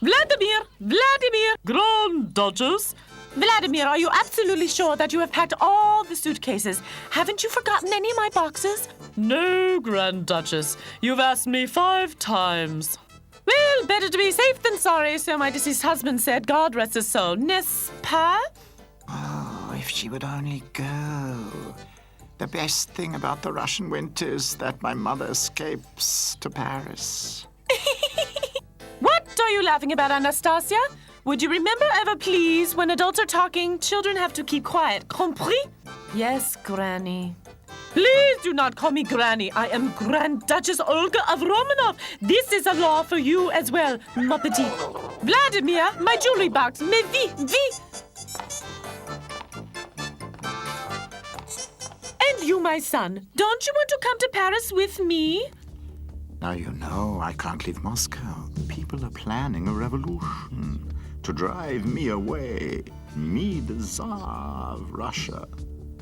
Vladimir! Grand Duchess! Vladimir, are you absolutely sure that you have packed all the suitcases? Haven't you forgotten any of my boxes? No, Grand Duchess. You've asked me 5 times. Well, better to be safe than sorry, so my deceased husband said. God rest his soul. N'est-ce pas? Oh, if she would only go. The best thing about the Russian winter is that my mother escapes to Paris. What are you laughing about, Anastasia? Would you remember ever, please, when adults are talking, children have to keep quiet. Compris? Yes, Granny. Please do not call me Granny. I am Grand Duchess Olga of Romanov. This is a law for you as well, ma petite. Vladimir, my jewelry box. Mais vite. And you, my son, don't you want to come to Paris with me? Now you know I can't leave Moscow. People are planning a revolution to drive me away. Me, the Tsar of Russia.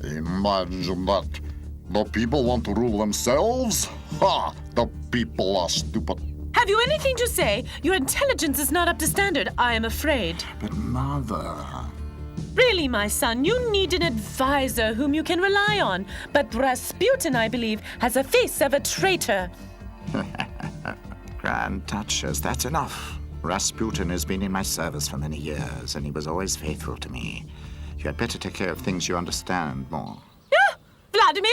Imagine that. The people want to rule themselves? Ha! The people are stupid. Have you anything to say? Your intelligence is not up to standard, I am afraid. But Mother... Really, my son, you need an advisor whom you can rely on. But Rasputin, I believe, has a face of a traitor. Grand Duchess, that's enough. Rasputin has been in my service for many years, and he was always faithful to me. You had better take care of things you understand more. Ah, Vladimir!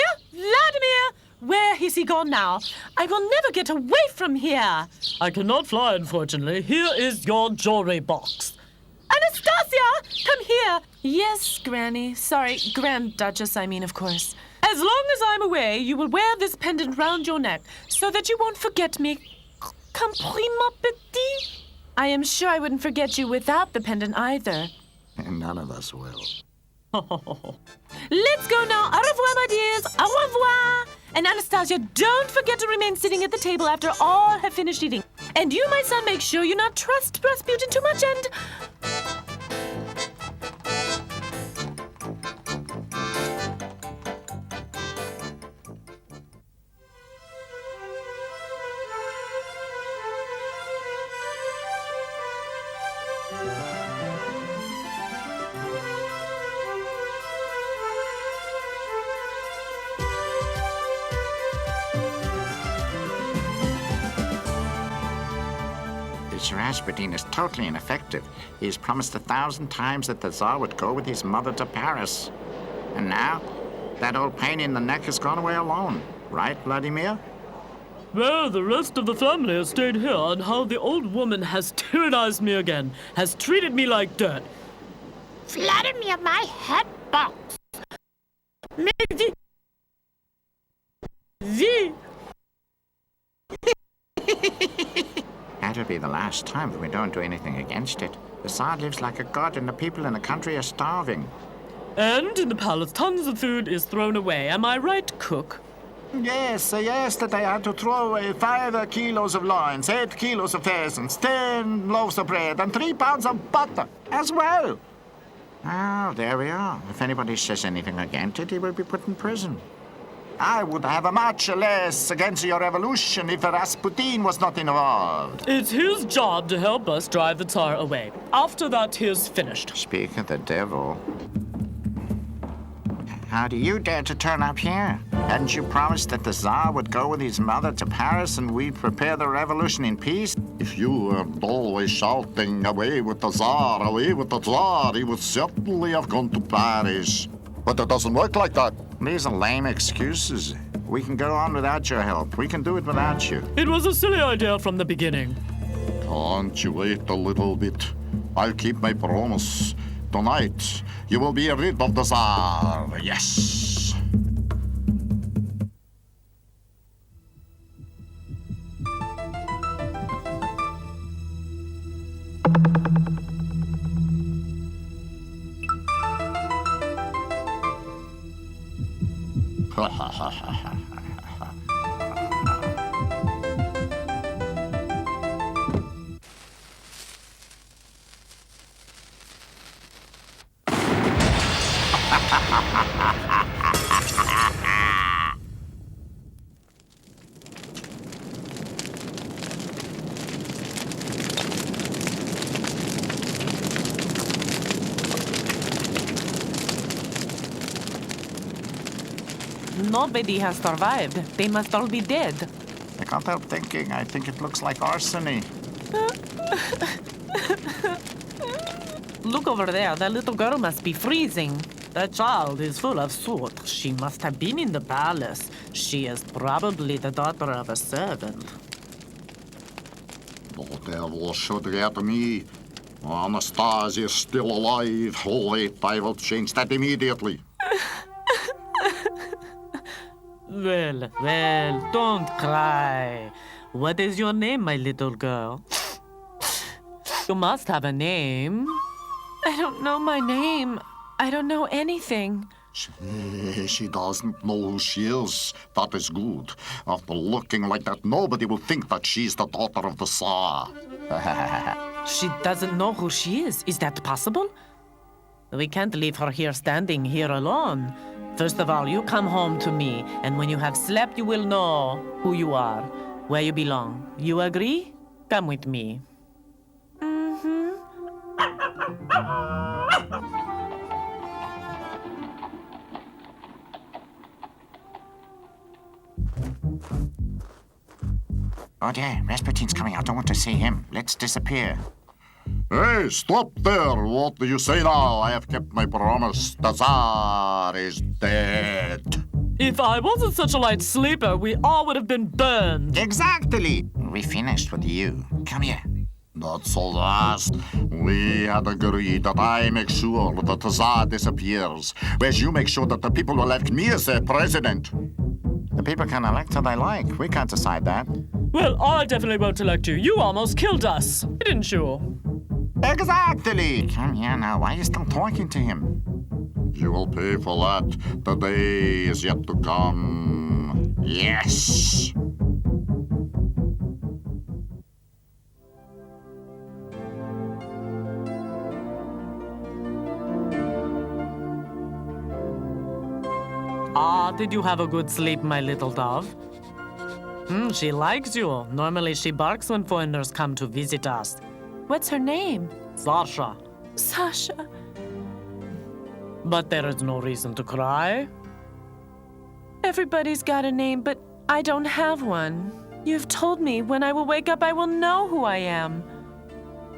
Where is he gone now? I will never get away from here. I cannot fly, unfortunately. Here is your jewelry box. Anastasia, come here. Yes, Granny. Sorry, Grand Duchess, I mean, of course. As long as I'm away, you will wear this pendant round your neck so that you won't forget me. Compris, ma petite? I am sure I wouldn't forget you without the pendant either. And none of us will. Let's go now. Au revoir, my dears. Au revoir. And Anastasia, don't forget to remain sitting at the table after all have finished eating. And you, my son, make sure you not trust Rasputin too much and... This Rasputin is totally ineffective. He has promised 1,000 times that the Tsar would go with his mother to Paris. And now, that old pain in the neck has gone away alone. Right, Vladimir? Well, the rest of the family has stayed here, and how the old woman has tyrannized me again, has treated me like dirt. Vladimir, my hat box. That'll be the last time if we don't do anything against it. The Tsar lives like a god, and the people in the country are starving. And in the palace, tons of food is thrown away. Am I right, cook? Yes, yesterday I had to throw away 5 kilos of loins, 8 kilos of pheasants, 10 loaves of bread, and 3 pounds of butter as well. Well, there we are. If anybody says anything against it, he will be put in prison. I would have a much less against your revolution if Rasputin was not involved. It's his job to help us drive the Tsar away. After that, he is finished. Speak of the devil. How do you dare to turn up here? Hadn't you promised that the Tsar would go with his mother to Paris and we'd prepare the revolution in peace? If you were always shouting, away with the Tsar, he would certainly have gone to Paris. But it doesn't work like that. These are lame excuses. We can go on without your help. We can do it without you. It was a silly idea from the beginning. Can't you wait a little bit? I'll keep my promise. Tonight, you will be rid of the Tsar. Yes. nobody has survived. They must all be dead. I can't help thinking. I think it looks like arsony. Look over there. That little girl must be freezing. That child is full of soot. She must have been in the palace. She is probably the daughter of a servant. The devil should get me. Anastasia is still alive. Wait, I will change that immediately. Well, don't cry. What is your name, my little girl? You must have a name. I don't know my name. I don't know anything. She doesn't know who she is. That is good. After looking like that, nobody will think that she's the daughter of the Tsar. She doesn't know who she is. Is that possible? We can't leave her here standing here alone. First of all, you come home to me, and when you have slept, you will know who you are, where you belong. You agree? Come with me. Oh dear, Rasputin's coming. I don't want to see him. Let's disappear. Hey, stop there! What do you say now? I have kept my promise. The Tsar is dead. If I wasn't such a light sleeper, we all would have been burned. Exactly. We finished with you. Come here. That's the last. We had agreed that I make sure that the Tsar disappears, whereas you make sure that the people will elect me as their president. The people can elect who they like. We can't decide that. Well, I definitely won't elect you. You almost killed us, didn't you? Exactly. Come here now. Why are you still talking to him? You will pay for that. The day is yet to come. Yes. Did you have a good sleep, my little dove? She likes you. Normally, she barks when foreigners come to visit us. What's her name? Sasha. Sasha. But there is no reason to cry. Everybody's got a name, but I don't have one. You've told me when I will wake up, I will know who I am.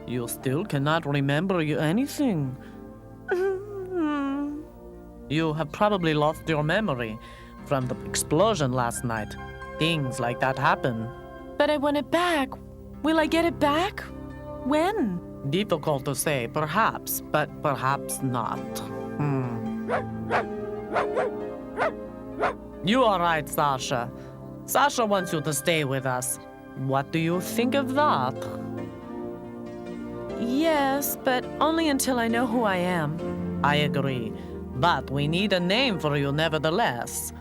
You still cannot remember anything. You have probably lost your memory from the explosion last night. Things like that happen. But I want it back. Will I get it back? When? Difficult to say, perhaps, but perhaps not. You are right, Sasha. Sasha wants you to stay with us. What do you think of that? Yes, but only until I know who I am. I agree. But we need a name for you nevertheless.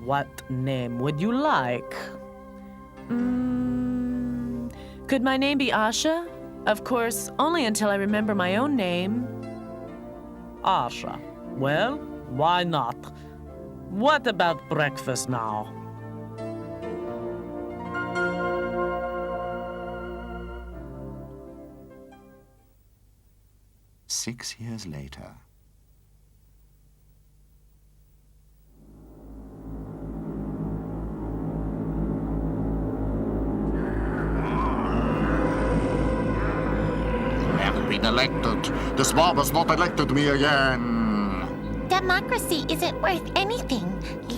What name would you like? Could my name be Asha? Of course, only until I remember my own name. Asha. Well, why not? What about breakfast now? Six years later. Been elected. This mob has not elected me again. Democracy isn't worth anything.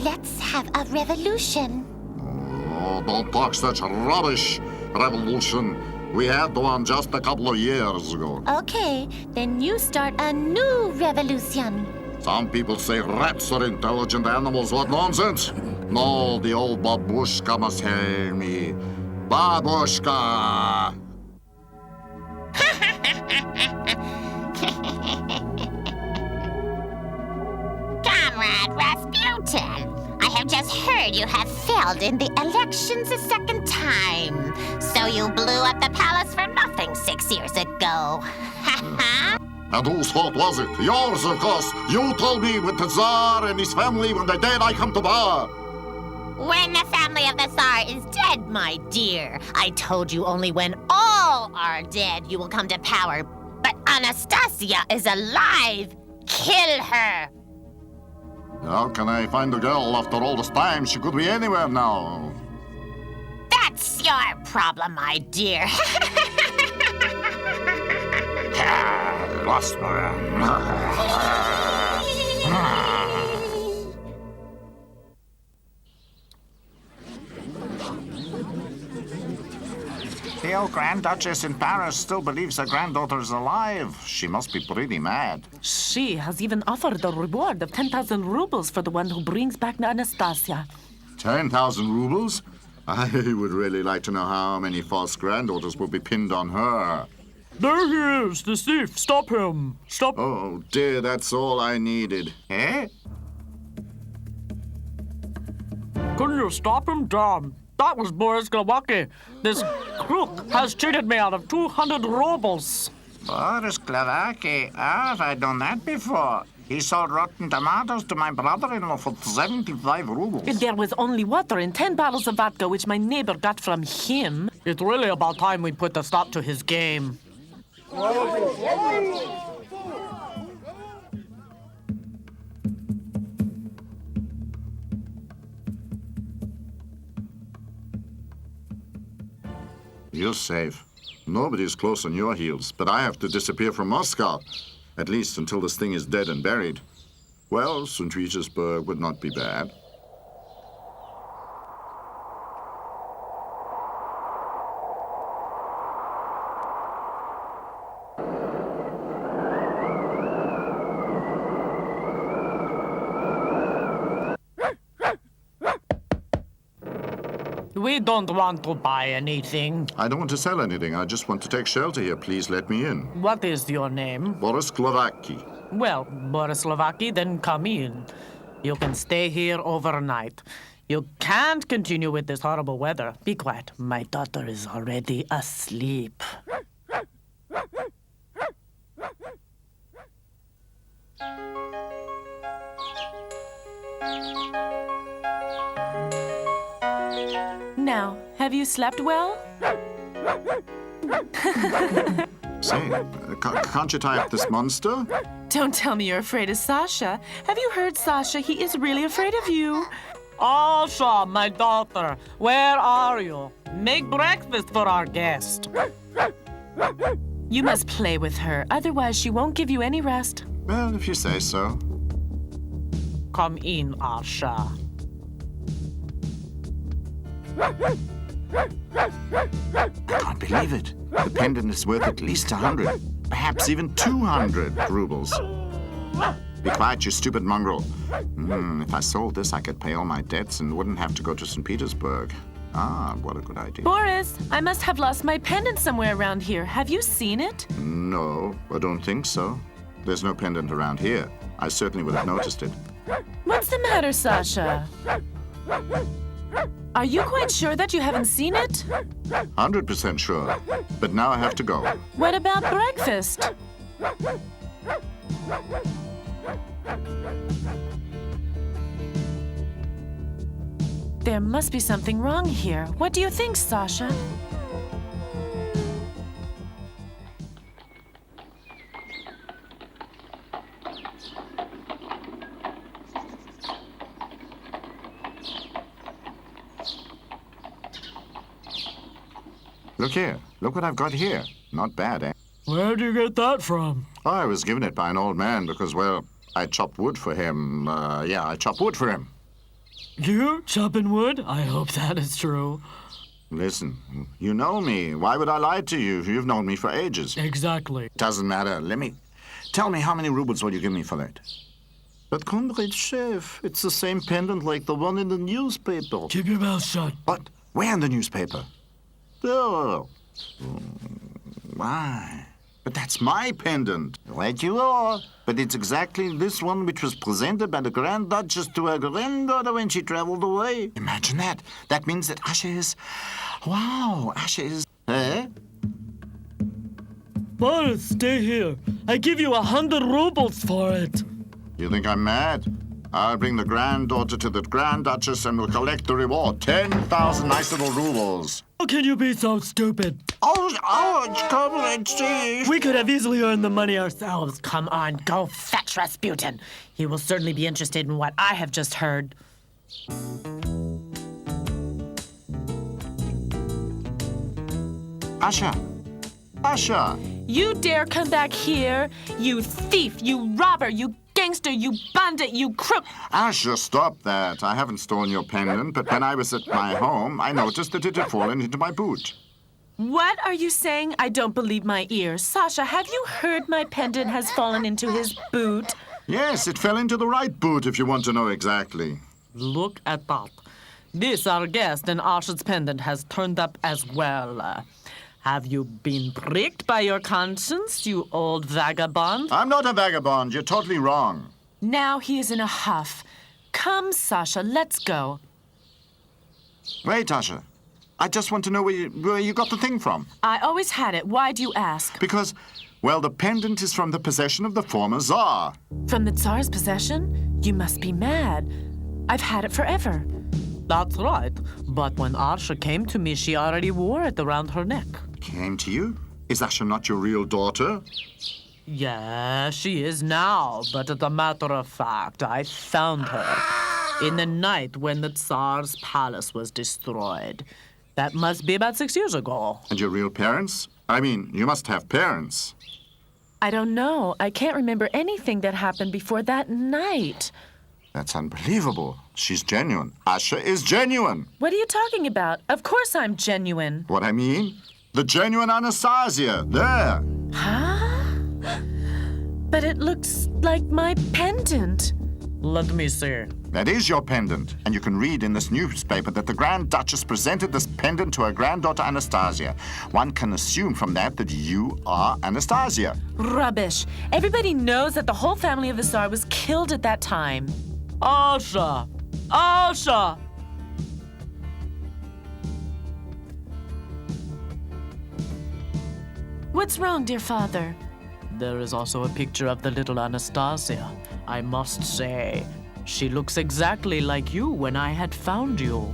Let's have a revolution. Oh, don't talk such rubbish. Revolution. We had one just a couple of years ago. Okay, then you start a new revolution. Some people say rats are intelligent animals. What nonsense? No, the old babushka must hear me. Babushka! Comrade Rasputin, I have just heard you have failed in the elections a second time. So you blew up the palace for nothing 6 years ago. And whose fault was it? Yours, of course. You told me with the Tsar and his family when they're dead, I come to power. When the family of the Tsar is dead, my dear. I told you only when all are dead you will come to power. But Anastasia is alive. Kill her. How can I find the girl after all this time? She could be anywhere now. That's your problem, my dear. Lost The old Grand Duchess in Paris still believes her granddaughter is alive. She must be pretty mad. She has even offered a reward of 10,000 rubles for the one who brings back Anastasia. 10,000 rubles? I would really like to know how many false granddaughters will be pinned on her. There he is, the thief. Stop him. Stop. Oh, dear, that's all I needed. Eh? Couldn't you stop him, Tom? That was Boris Glowacki. This crook has cheated me out of 200 rubles. Boris Glowacki. Have I done that before? He sold rotten tomatoes to my brother-in-law for 75 rubles. There was only water in 10 bottles of vodka, which my neighbor got from him. It's really about time we put a stop to his game. You're safe. Nobody's close on your heels, but I have to disappear from Moscow. At least until this thing is dead and buried. Well, St. Petersburg would not be bad. We don't want to buy anything. I don't want to sell anything. I just want to take shelter here. Please let me in. What is your name? Boris Glowacki. Well, Boris Glowacki, then come in. You can stay here overnight. You can't continue with this horrible weather. Be quiet. My daughter is already asleep. Now, have you slept well? Say, can't you tie up this monster? Don't tell me you're afraid of Sasha. Have you heard, Sasha? He is really afraid of you. Asha, my daughter, where are you? Make breakfast for our guest. You must play with her, otherwise she won't give you any rest. Well, if you say so. Come in, Asha. I can't believe it. The pendant is worth at least 100, perhaps even 200 rubles. Be quiet, you stupid mongrel. If I sold this, I could pay all my debts and wouldn't have to go to St. Petersburg. Ah, what a good idea. Boris, I must have lost my pendant somewhere around here. Have you seen it? No, I don't think so. There's no pendant around here. I certainly would have noticed it. What's the matter, Sasha? Are you quite sure that you haven't seen it? 100% sure. But now I have to go. What about breakfast? There must be something wrong here. What do you think, Sasha? Look here. Look what I've got here. Not bad, eh? Where'd you get that from? I was given it by an old man because, well, I chopped wood for him. I chopped wood for him. You chopping wood? I hope that is true. Listen, you know me. Why would I lie to you? You've known me for ages. Exactly. Doesn't matter. Tell me how many rubles will you give me for that? But, Comrade Chef, it's the same pendant like the one in the newspaper. Keep your mouth shut. What? Where in the newspaper? Oh. Why? But that's my pendant. Right you are. But it's exactly this one which was presented by the Grand Duchess to her granddaughter when she traveled away. Imagine that. That means that Asha is... Wow, Asha is... Eh? Boris, stay here. I give you 100 rubles for it. You think I'm mad? I'll bring the granddaughter to the Grand Duchess and we'll collect the reward. 10,000 nice little rubles. How can you be so stupid? Come and see. We could have easily earned the money ourselves. Come on, go fetch Rasputin. He will certainly be interested in what I have just heard. Asha! You dare come back here? You thief, you robber, you gangster, you bandit, you crook. Asha, stop that. I haven't stolen your pendant, but when I was at my home, I noticed that it had fallen into my boot. What are you saying? I don't believe my ears. Sasha, have you heard my pendant has fallen into his boot? Yes, it fell into the right boot, if you want to know exactly. Look at that. This, our guest, and Asha's pendant has turned up as well. Have you been pricked by your conscience, you old vagabond? I'm not a vagabond. You're totally wrong. Now he is in a huff. Come, Sasha, let's go. Wait, Asha. I just want to know where you got the thing from. I always had it. Why do you ask? Because, well, the pendant is from the possession of the former Tsar. From the Tsar's possession? You must be mad. I've had it forever. That's right. But when Asha came to me, she already wore it around her neck. Came to you? Is Asha not your real daughter? Yeah, she is now. But as a matter of fact, I found her in the night when the Tsar's palace was destroyed. That must be about 6 years ago. And your real parents? I mean, you must have parents. I don't know. I can't remember anything that happened before that night. That's unbelievable. She's genuine. Asha is genuine. What are you talking about? Of course I'm genuine. What I mean? The genuine Anastasia. There. Huh? But it looks like my pendant. Let me see. That is your pendant. And you can read in this newspaper that the Grand Duchess presented this pendant to her granddaughter Anastasia. One can assume from that you are Anastasia. Rubbish. Everybody knows that the whole family of the Tsar was killed at that time. Asha! Asha! What's wrong, dear father? There is also a picture of the little Anastasia. I must say, she looks exactly like you when I had found you.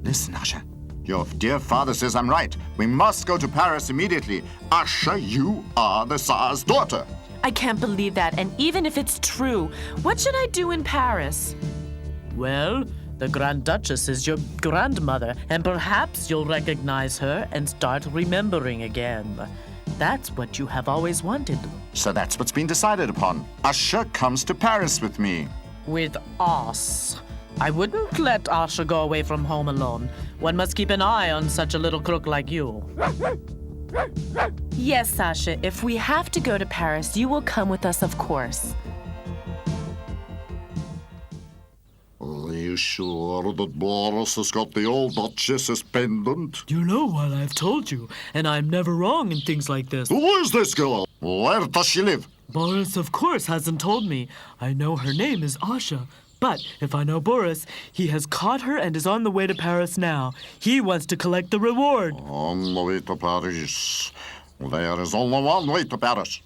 Listen, Asha. Your dear father says I'm right. We must go to Paris immediately. Asha, you are the Tsar's daughter. I can't believe that, and even if it's true, what should I do in Paris? Well, the Grand Duchess is your grandmother, and perhaps you'll recognize her and start remembering again. That's what you have always wanted. So that's what's been decided upon. Asha comes to Paris with me. With us. I wouldn't let Asha go away from home alone. One must keep an eye on such a little crook like you. Yes, Sasha, if we have to go to Paris, you will come with us, of course. Are you sure that Boris has got the old Duchess's pendant? You know what I've told you, and I'm never wrong in things like this. Who is this girl? Where does she live? Boris, of course, hasn't told me. I know her name is Asha. But if I know Boris, he has caught her and is on the way to Paris now. He wants to collect the reward. On the way to Paris. There is only one way to Paris.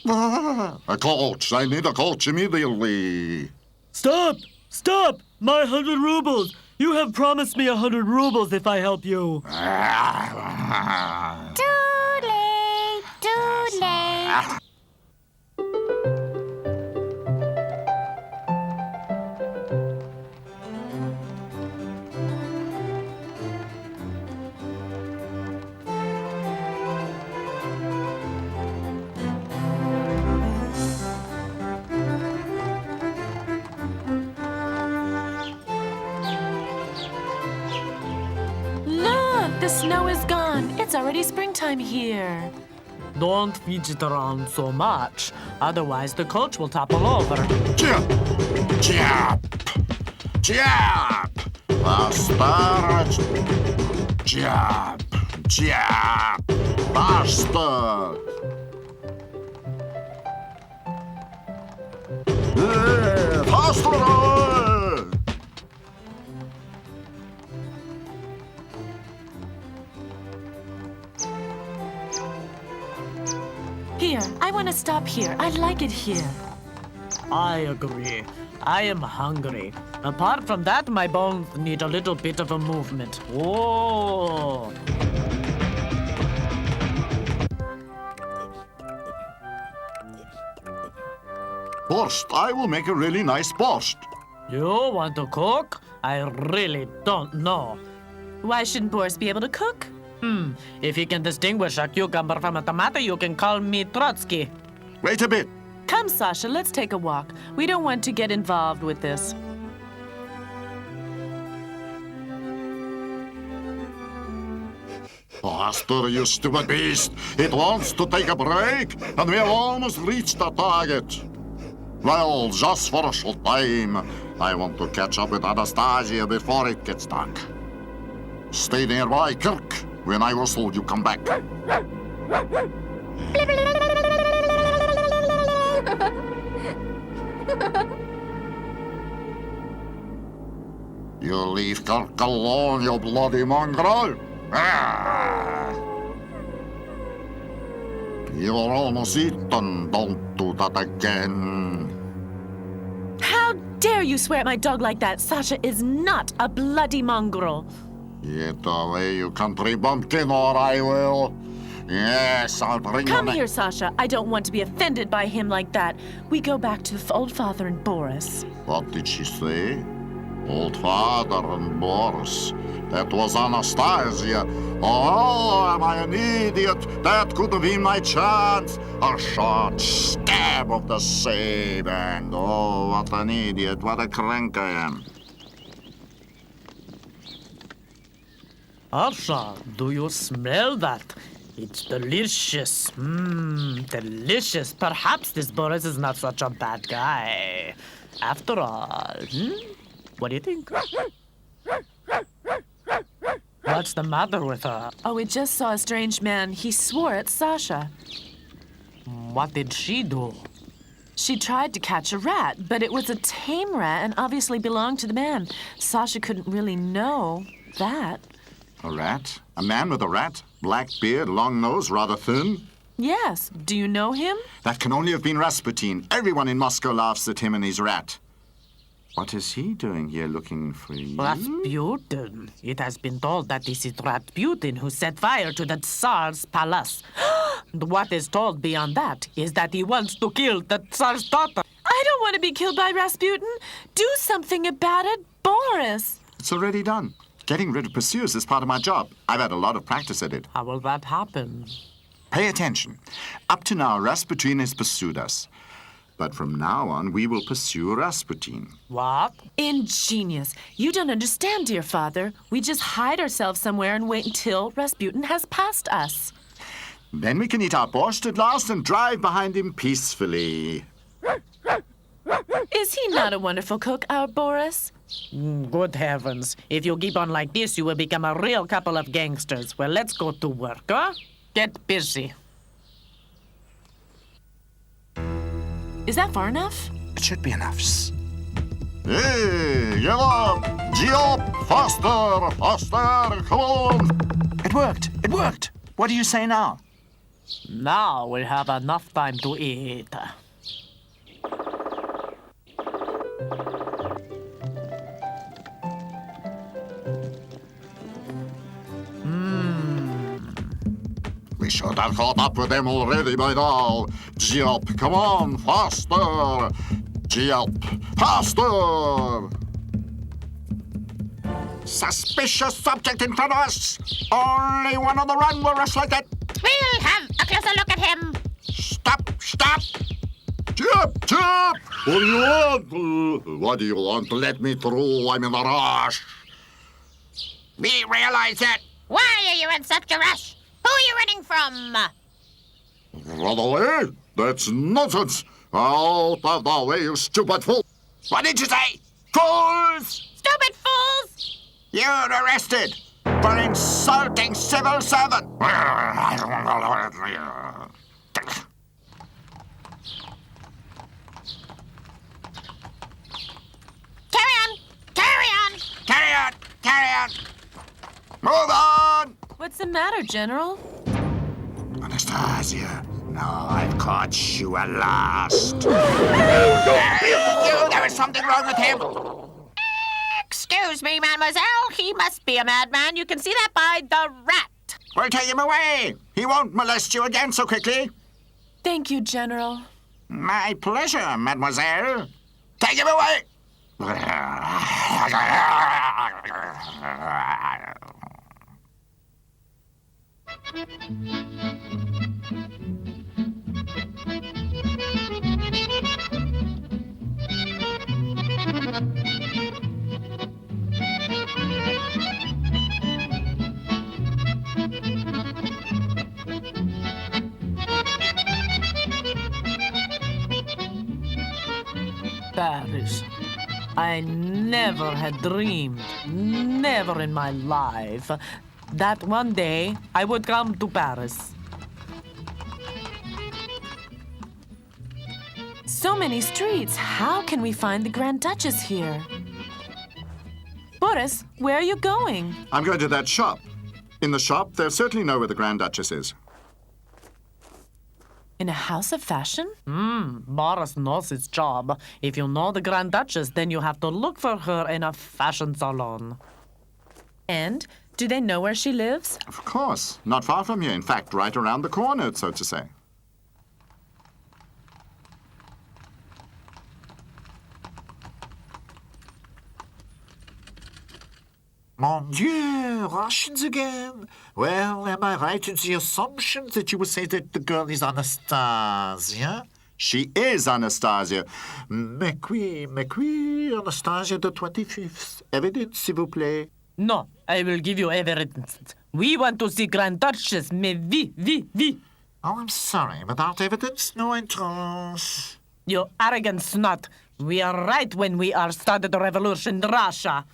A coach. I need a coach immediately. Stop! Stop! My 100 rubles! You have promised me 100 rubles if I help you. Too late, too late. The snow is gone. It's already springtime here. Don't fidget around so much. Otherwise, the coach will topple over. Jump! Jump! Jump! Faster! Jump! Jump! Faster! Faster! Here, I want to stop here. I like it here. I agree. I am hungry. Apart from that, my bones need a little bit of a movement. Oh. Borscht. I will make a really nice borscht. You want to cook? I really don't know. Why shouldn't Boris be able to cook? If you can distinguish a cucumber from a tomato, you can call me Trotsky. Wait a bit. Come, Sasha, let's take a walk. We don't want to get involved with this. Faster, you stupid beast. It wants to take a break, and we have almost reached the target. Well, just for a short time. I want to catch up with Anastasia before it gets dark. Stay nearby, Kirk. When I whistle, you come back. You leave Kirk alone, you bloody mongrel. Ah! You're almost eaten. Don't do that again. How dare you swear at my dog like that? Sasha is not a bloody mongrel. Get away, you country bumpkin, or I will. Yes, I'll bring you. Come here, Sasha. I don't want to be offended by him like that. We go back to the old father and Boris. What did she say? Old father and Boris. That was Anastasia. Oh, am I an idiot? That could have been my chance. A short stab of the same. And oh, what an idiot. What a crank I am. Arsha, do you smell that? It's delicious. Delicious. Perhaps this Boris is not such a bad guy. After all, What do you think? What's the matter with her? Oh, we just saw a strange man. He swore at Sasha. What did she do? She tried to catch a rat, but it was a tame rat and obviously belonged to the man. Sasha couldn't really know that. A rat? A man with a rat? Black beard, long nose, rather thin? Yes. Do you know him? That can only have been Rasputin. Everyone in Moscow laughs at him and his rat. What is he doing here looking for you? Rasputin. It has been told that this is Rasputin who set fire to the Tsar's palace. What is told beyond that is that he wants to kill the Tsar's daughter. I don't want to be killed by Rasputin. Do something about it, Boris. It's already done. Getting rid of pursuers is part of my job. I've had a lot of practice at it. How will that happen? Pay attention. Up to now, Rasputin has pursued us. But from now on, we will pursue Rasputin. What? Ingenious. You don't understand, dear father. We just hide ourselves somewhere and wait until Rasputin has passed us. Then we can eat our borscht at last and drive behind him peacefully. Is he not a wonderful cook, our Boris? Good heavens. If you keep on like this, you will become a real couple of gangsters. Well, let's go to work, huh? Get busy. Is that far enough? It should be enough. Hey, get up! Gee up! Faster! Faster! Come on! It worked! It worked! What do you say now? Now we have enough time to eat. We should have caught up with them already by now. Gee up, come on, faster! Gee up, faster! Suspicious subject in front of us! Only one on the run will rush like that! We'll have a closer look at him. Stop! Stop! Chip! Chip! What do you want? What do you want? Let me through. I'm in a rush. We realize that. Why are you in such a rush? Who are you running from? Run away? That's nonsense. Out of the way, you stupid fool. What did you say? Fools! Stupid fools! You're arrested for insulting civil servant. Carry on! Carry on! Carry on! Carry on! Move on! What's the matter, General? Anastasia, now I've caught you at last. There is something wrong with him. Excuse me, mademoiselle. He must be a madman. You can see that by the rat. We'll take him away. He won't molest you again so quickly. Thank you, General. My pleasure, mademoiselle. Take him away. Paris. I never had dreamed, never in my life, that one day I would come to Paris. So many streets. How can we find the Grand Duchess here? Boris, where are you going? I'm going to that shop. In the shop, they'll certainly know where the Grand Duchess is. In a house of fashion? Boris knows his job. If you know the Grand Duchess, then you have to look for her in a fashion salon. And do they know where she lives? Of course. Not far from here. In fact, right around the corner, so to say. Mon Dieu, Russians again. Well, am I right in the assumption that you would say that the girl is Anastasia? She is Anastasia. Mais oui, Anastasia the 25th. Evidence, s'il vous plaît. No, I will give you evidence. We want to see Grand Duchess, mais vi. Oh, I'm sorry. Without evidence, no entrance. You arrogant snot. We are right when we are started the revolution in Russia.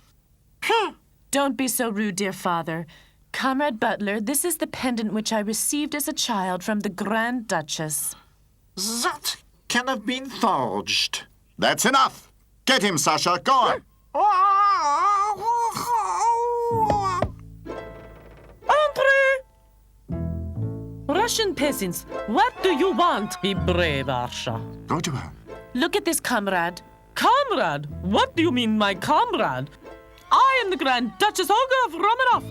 Don't be so rude, dear father. Comrade Butler, this is the pendant which I received as a child from the Grand Duchess. That can have been forged. That's enough. Get him, Sasha. Go on. Entree! Russian peasants, what do you want? Be brave, Arsha. Go to her. Look at this, comrade. Comrade? What do you mean, my comrade? I am the Grand Duchess Olga of Romanov.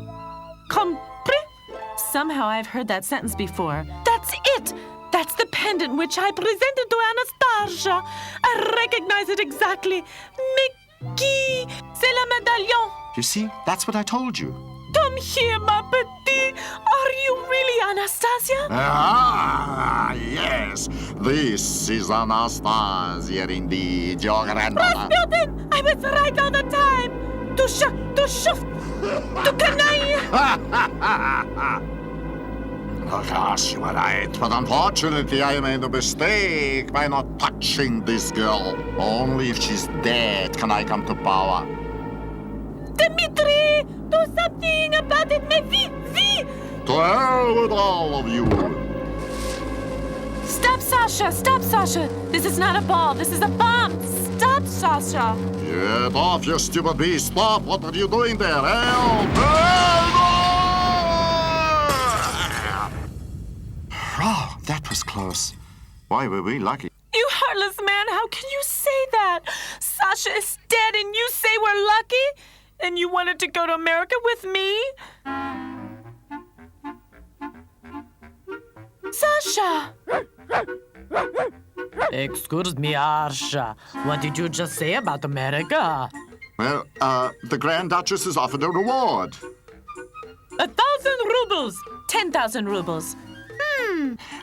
Compris? Somehow I've heard that sentence before. That's it! That's the pendant which I presented to Anastasia. I recognize it exactly. Mais qui? C'est le médaillon. You see, that's what I told you. Come here, ma petite. Are you really Anastasia? Ah, yes. This is Anastasia indeed, your grandmother. Rasputin! I was right all the time. To shuf, to canaille. Of course, you are right, but unfortunately I made a mistake by not touching this girl. Only if she's dead can I come to power. Dmitri, do something about it, mais vi. To hell with all of you. Stop, Sasha! Stop, Sasha! This is not a ball. This is a bomb. Stop, Sasha! Get off, you stupid beast. Stop. What are you doing there? Help! Oh, that was close. Why were we lucky? You heartless man, how can you say that? Sasha is dead and you say we're lucky? And you wanted to go to America with me? Sasha! Excuse me, Arsha. What did you just say about America? Well, the Grand Duchess has offered a reward. 1,000 rubles. 10,000 rubles.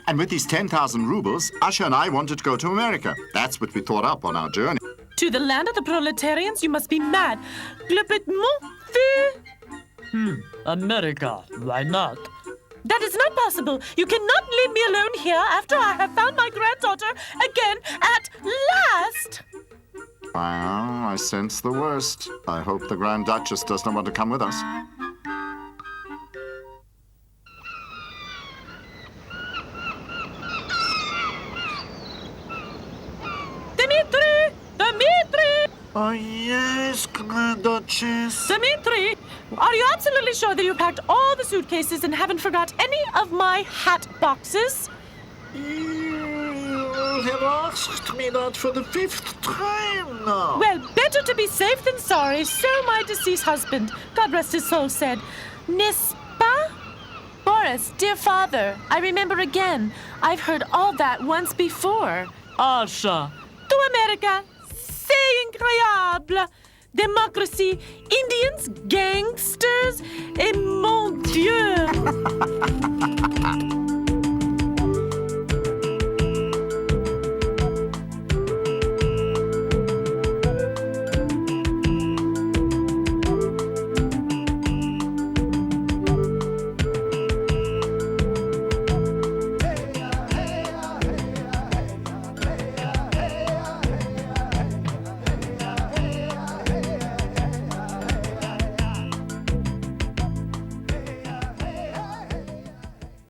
And with these 10,000 rubles, Asha and I wanted to go to America. That's what we thought up on our journey. To the land of the proletarians, you must be mad. Complètement fou. America. Why not? That is not possible. You cannot leave me alone here after I have found my granddaughter again at last. Well, I sense the worst. I hope the Grand Duchess does not want to come with us. Dmitri! Oh, yes, Grand Duchess. Dmitri! Are you absolutely sure that you packed all the suitcases and haven't forgot any of my hat boxes? You have asked me that for the 5th time now. Well, better to be safe than sorry, so my deceased husband, God rest his soul, said. N'est-ce pas? Boris, dear father, I remember again. I've heard all that once before. Asha, to America, c'est incroyable. Democracy, Indians, gangsters, et mon Dieu.